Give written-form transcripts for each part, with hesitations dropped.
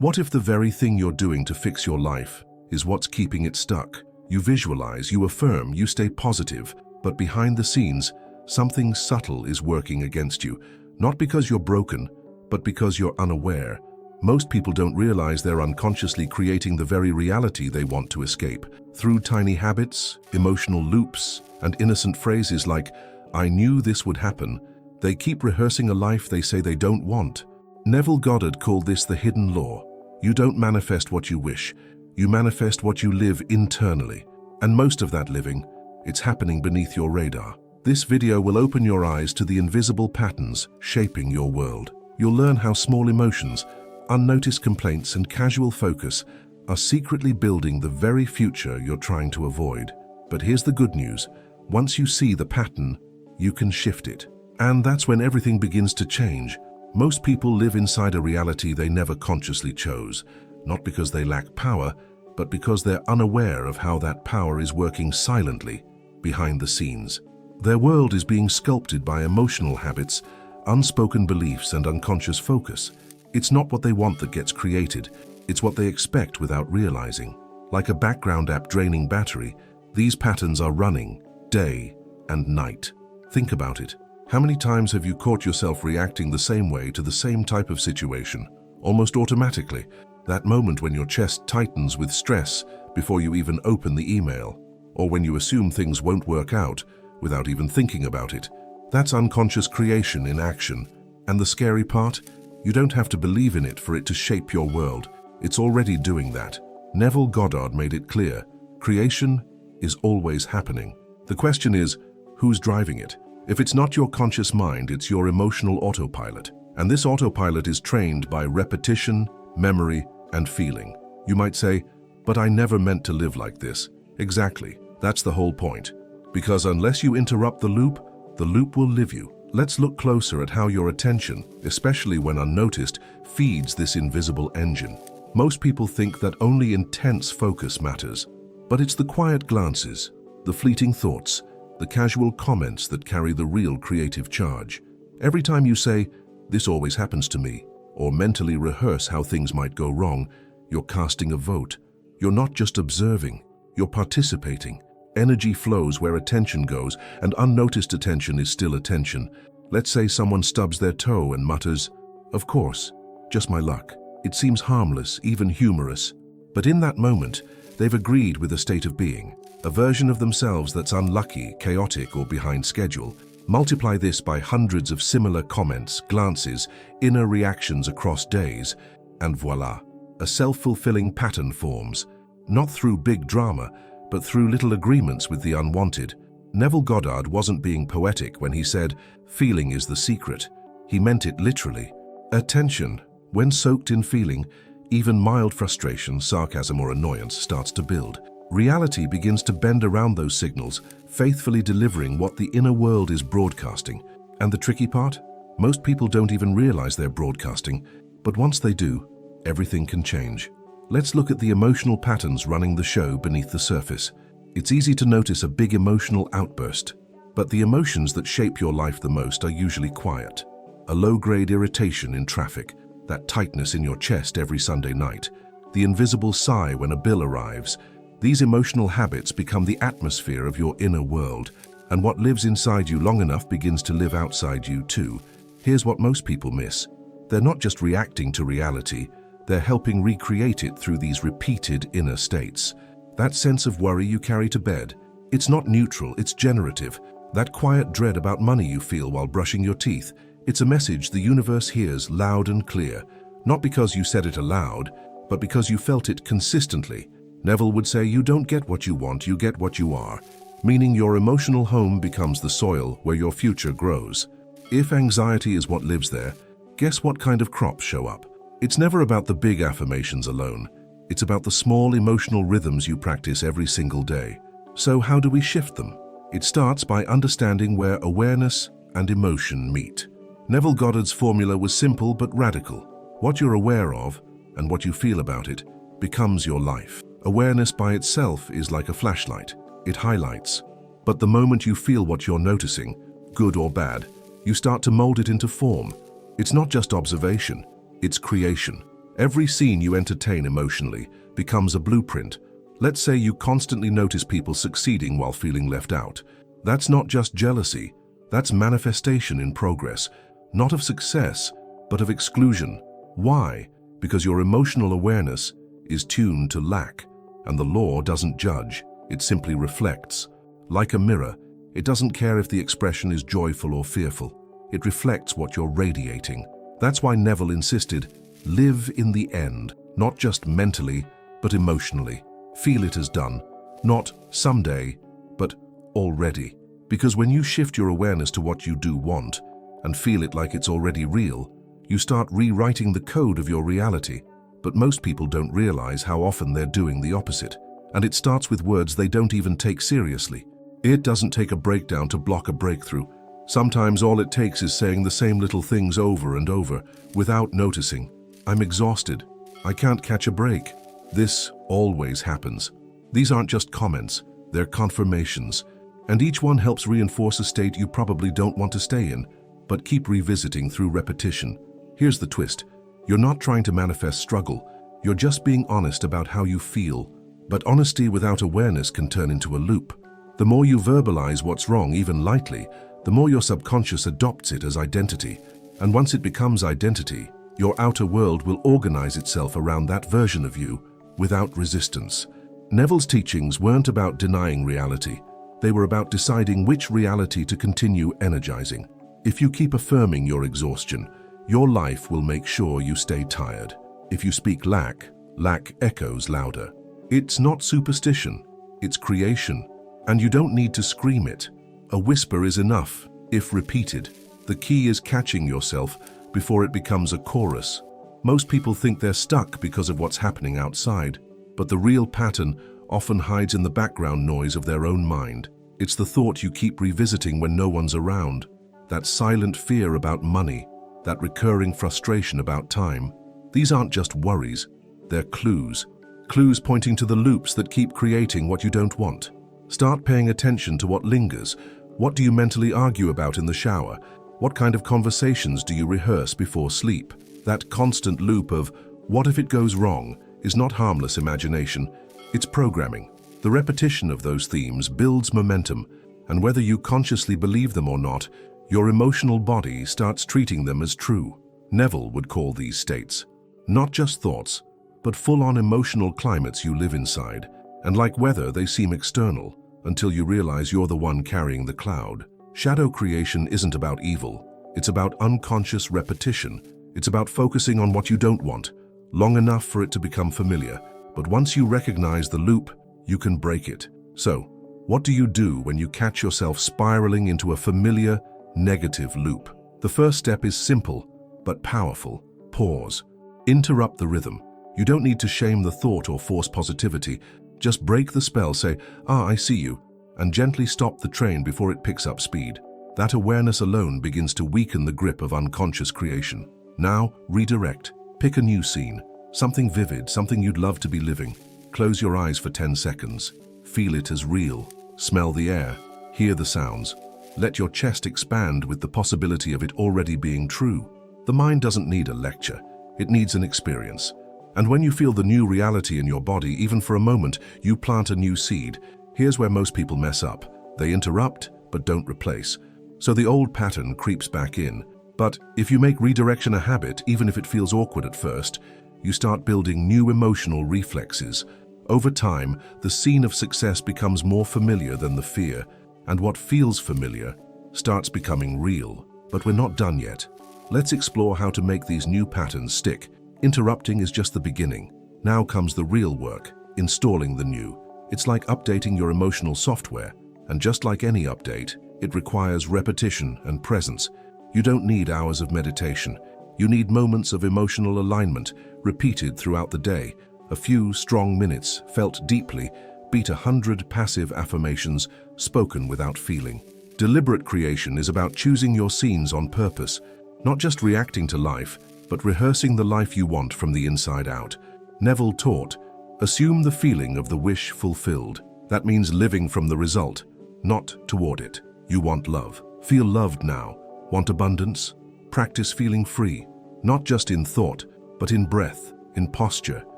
What if the very thing you're doing to fix your life is what's keeping it stuck? You visualize, you affirm, you stay positive, but behind the scenes, something subtle is working against you. Not because you're broken, but because you're unaware. Most people don't realize they're unconsciously creating the very reality they want to escape. Through tiny habits, emotional loops, and innocent phrases like, "I knew this would happen," they keep rehearsing a life they say they don't want. Neville Goddard called this the hidden law. You don't manifest what you wish, you manifest what you live internally. And most of that living, it's happening beneath your radar. This video will open your eyes to the invisible patterns shaping your world. You'll learn how small emotions, unnoticed complaints, and casual focus are secretly building the very future you're trying to avoid. But here's the good news. Once you see the pattern, you can shift it. And that's when everything begins to change. Most people live inside a reality they never consciously chose, not because they lack power, but because they're unaware of how that power is working silently behind the scenes. Their world is being sculpted by emotional habits, unspoken beliefs, and unconscious focus. It's not what they want that gets created, it's what they expect without realizing. Like a background app draining battery, these patterns are running day and night. Think about it. How many times have you caught yourself reacting the same way to the same type of situation, almost automatically? That moment when your chest tightens with stress before you even open the email, or when you assume things won't work out without even thinking about it. That's unconscious creation in action. And the scary part? You don't have to believe in it for it to shape your world. It's already doing that. Neville Goddard made it clear. Creation is always happening. The question is, who's driving it? If it's not your conscious mind, it's your emotional autopilot. And this autopilot is trained by repetition, memory, and feeling. You might say, but I never meant to live like this. Exactly. That's the whole point. Because unless you interrupt the loop will live you. Let's look closer at how your attention, especially when unnoticed, feeds this invisible engine. Most people think that only intense focus matters, but it's the quiet glances, the fleeting thoughts, the casual comments that carry the real creative charge. Every time you say, "This always happens to me," or mentally rehearse how things might go wrong, you're casting a vote. You're not just observing, you're participating. Energy flows where attention goes, and unnoticed attention is still attention. Let's say someone stubs their toe and mutters, "Of course, just my luck." It seems harmless, even humorous. But in that moment, they've agreed with a state of being, a version of themselves that's unlucky, chaotic, or behind schedule. Multiply this by hundreds of similar comments, glances, inner reactions across days, and voila, a self-fulfilling pattern forms. Not through big drama, but through little agreements with the unwanted. Neville Goddard wasn't being poetic when he said, "Feeling is the secret." He meant it literally. Attention, when soaked in feeling, even mild frustration, sarcasm, or annoyance starts to build. Reality begins to bend around those signals, faithfully delivering what the inner world is broadcasting. And the tricky part? Most people don't even realize they're broadcasting, but once they do, everything can change. Let's look at the emotional patterns running the show beneath the surface. It's easy to notice a big emotional outburst, but the emotions that shape your life the most are usually quiet. A low-grade irritation in traffic, that tightness in your chest every Sunday night, the invisible sigh when a bill arrives. These emotional habits become the atmosphere of your inner world, and what lives inside you long enough begins to live outside you too. Here's what most people miss. They're not just reacting to reality, they're helping recreate it through these repeated inner states. That sense of worry you carry to bed, it's not neutral, it's generative. That quiet dread about money you feel while brushing your teeth, it's a message the universe hears loud and clear, not because you said it aloud, but because you felt it consistently. Neville would say, you don't get what you want, you get what you are, meaning your emotional home becomes the soil where your future grows. If anxiety is what lives there, guess what kind of crops show up? It's never about the big affirmations alone. It's about the small emotional rhythms you practice every single day. So how do we shift them? It starts by understanding where awareness and emotion meet. Neville Goddard's formula was simple but radical. What you're aware of, and what you feel about it, becomes your life. Awareness by itself is like a flashlight. It highlights. But the moment you feel what you're noticing, good or bad, you start to mold it into form. It's not just observation, it's creation. Every scene you entertain emotionally becomes a blueprint. Let's say you constantly notice people succeeding while feeling left out. That's not just jealousy, that's manifestation in progress, not of success, but of exclusion. Why? Because your emotional awareness is tuned to lack, and the law doesn't judge, it simply reflects. Like a mirror, it doesn't care if the expression is joyful or fearful. It reflects what you're radiating. That's why Neville insisted, live in the end, not just mentally, but emotionally. Feel it as done, not someday, but already. Because when you shift your awareness to what you do want and feel it like it's already real, you start rewriting the code of your reality. But most people don't realize how often they're doing the opposite. And it starts with words they don't even take seriously. It doesn't take a breakdown to block a breakthrough. Sometimes all it takes is saying the same little things over and over without noticing. I'm exhausted. I can't catch a break. This always happens. These aren't just comments, they're confirmations. And each one helps reinforce a state you probably don't want to stay in, but keep revisiting through repetition. Here's the twist. You're not trying to manifest struggle. You're just being honest about how you feel. But honesty without awareness can turn into a loop. The more you verbalize what's wrong, even lightly, the more your subconscious adopts it as identity. And once it becomes identity, your outer world will organize itself around that version of you without resistance. Neville's teachings weren't about denying reality. They were about deciding which reality to continue energizing. If you keep affirming your exhaustion, your life will make sure you stay tired. If you speak lack, lack echoes louder. It's not superstition, it's creation. And you don't need to scream it. A whisper is enough, if repeated. The key is catching yourself before it becomes a chorus. Most people think they're stuck because of what's happening outside, but the real pattern often hides in the background noise of their own mind. It's the thought you keep revisiting when no one's around, that silent fear about money, that recurring frustration about time. These aren't just worries, they're clues. Clues pointing to the loops that keep creating what you don't want. Start paying attention to what lingers. What do you mentally argue about in the shower? What kind of conversations do you rehearse before sleep? That constant loop of, what if it goes wrong, is not harmless imagination, it's programming. The repetition of those themes builds momentum, and whether you consciously believe them or not, your emotional body starts treating them as true. Neville would call these states not just thoughts, but full-on emotional climates you live inside, and like weather, they seem external, until you realize you're the one carrying the cloud. Shadow creation isn't about evil. It's about unconscious repetition. It's about focusing on what you don't want, long enough for it to become familiar. But once you recognize the loop, you can break it. So, what do you do when you catch yourself spiraling into a familiar, negative loop? The first step is simple, but powerful. Pause. Interrupt the rhythm. You don't need to shame the thought or force positivity. Just break the spell, say, I see you, and gently stop the train before it picks up speed. That awareness alone begins to weaken the grip of unconscious creation. Now, redirect. Pick a new scene, something vivid, something you'd love to be living. Close your eyes for 10 seconds. Feel it as real. Smell the air. Hear the sounds. Let your chest expand with the possibility of it already being true. The mind doesn't need a lecture. It needs an experience. And when you feel the new reality in your body, even for a moment, you plant a new seed. Here's where most people mess up. They interrupt, but don't replace. So the old pattern creeps back in. But if you make redirection a habit, even if it feels awkward at first, you start building new emotional reflexes. Over time, the scene of success becomes more familiar than the fear, and what feels familiar starts becoming real. But we're not done yet. Let's explore how to make these new patterns stick. Interrupting is just the beginning. Now comes the real work, installing the new. It's like updating your emotional software, and just like any update, it requires repetition and presence. You don't need hours of meditation. You need moments of emotional alignment, repeated throughout the day. A few strong minutes, felt deeply, beat 100 passive affirmations, spoken without feeling. Deliberate creation is about choosing your scenes on purpose, not just reacting to life, but rehearsing the life you want from the inside out. Neville taught, assume the feeling of the wish fulfilled. That means living from the result, not toward it. You want love. Feel loved now. Want abundance? Practice feeling free, not just in thought, but in breath. in posture,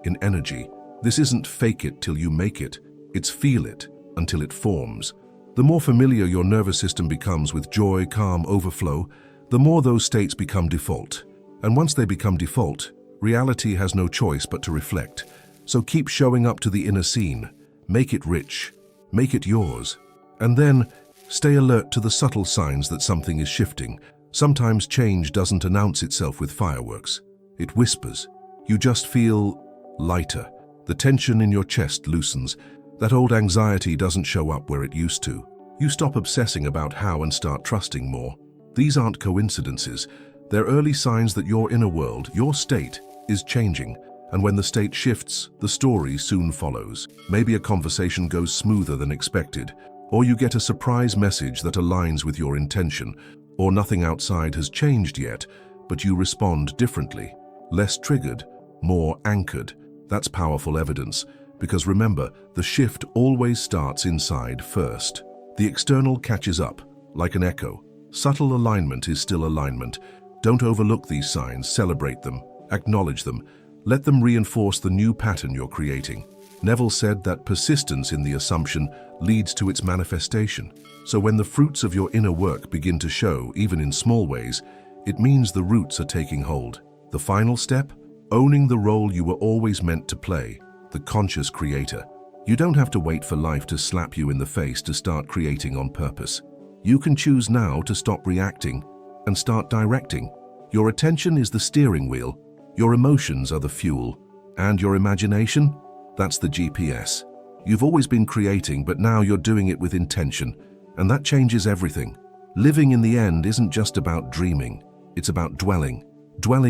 in energy. This isn't fake it till you make it. It's feel it until it forms. The more familiar your nervous system becomes with joy, calm, overflow, the more those states become default. And once they become default, reality has no choice but to reflect. So keep showing up to the inner scene. Make it rich. Make it yours. And then, stay alert to the subtle signs that something is shifting. Sometimes change doesn't announce itself with fireworks. It whispers. You just feel lighter. The tension in your chest loosens. That old anxiety doesn't show up where it used to. You stop obsessing about how and start trusting more. These aren't coincidences. They're early signs that your inner world, your state, is changing. And when the state shifts, the story soon follows. Maybe a conversation goes smoother than expected, or you get a surprise message that aligns with your intention, or nothing outside has changed yet, but you respond differently, less triggered, more anchored. That's powerful evidence, because remember, the shift always starts inside first. The external catches up, like an echo. Subtle alignment is still alignment. Don't overlook these signs, celebrate them, acknowledge them. Let them reinforce the new pattern you're creating. Neville said that persistence in the assumption leads to its manifestation. So when the fruits of your inner work begin to show, even in small ways, it means the roots are taking hold. The final step? Owning the role you were always meant to play, the conscious creator. You don't have to wait for life to slap you in the face to start creating on purpose. You can choose now to stop reacting and start directing. Your attention is the steering wheel, your emotions are the fuel, and your imagination? That's the GPS. You've always been creating, but now you're doing it with intention, and that changes everything. Living in the end isn't just about dreaming, it's about dwelling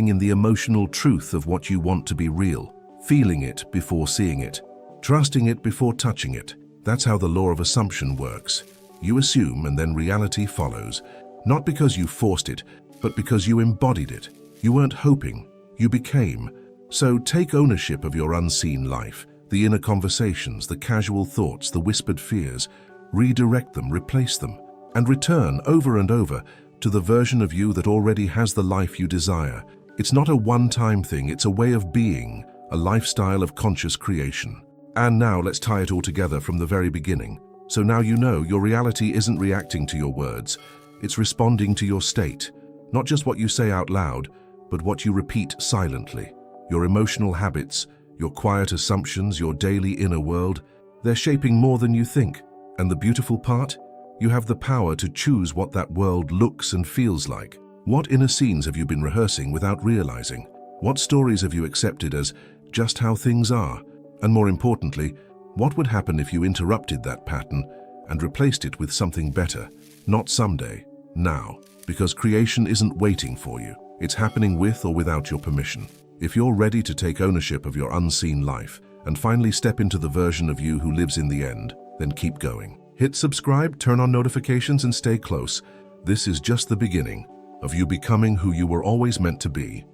in the emotional truth of what you want to be real, feeling it before seeing it, trusting it before touching it. That's how the law of assumption works. You assume and then reality follows, not because you forced it, but because you embodied it. You weren't hoping, you became. So take ownership of your unseen life, the inner conversations, the casual thoughts, the whispered fears. Redirect them, replace them, and return over and over to the version of you that already has the life you desire. It's not a one-time thing, it's a way of being, a lifestyle of conscious creation. And now let's tie it all together from the very beginning. So now you know your reality isn't reacting to your words, it's responding to your state. Not just what you say out loud, but what you repeat silently. Your emotional habits, your quiet assumptions, your daily inner world, they're shaping more than you think. And the beautiful part? You have the power to choose what that world looks and feels like. What inner scenes have you been rehearsing without realizing? What stories have you accepted as just how things are? And more importantly, what would happen if you interrupted that pattern and replaced it with something better? Not someday, now. Because creation isn't waiting for you. It's happening with or without your permission. If you're ready to take ownership of your unseen life and finally step into the version of you who lives in the end, then keep going. Hit subscribe, turn on notifications, and stay close. This is just the beginning of you becoming who you were always meant to be.